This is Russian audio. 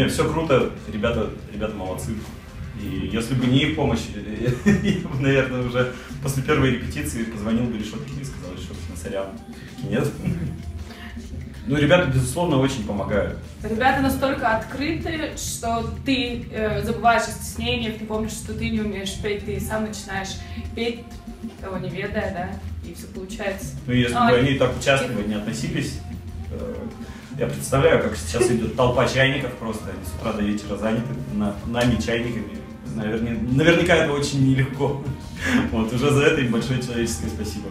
Не, все круто, ребята молодцы. И если бы не их помощь, я бы, наверное, уже после первой репетиции позвонил бы Решеткине и сказал: Решеткина, сорян, нет. Ну, ребята, безусловно, очень помогают. Ребята настолько открыты, что ты забываешь о стеснениях, ты помнишь, что ты не умеешь петь, ты сам начинаешь петь, того не ведая, да, и все получается. Ну, если бы они так участливо не относились, я представляю, как сейчас идет толпа чайников просто, они с утра до вечера заняты нами, чайниками. Наверняка это очень нелегко. Вот, уже за это им большое человеческое спасибо.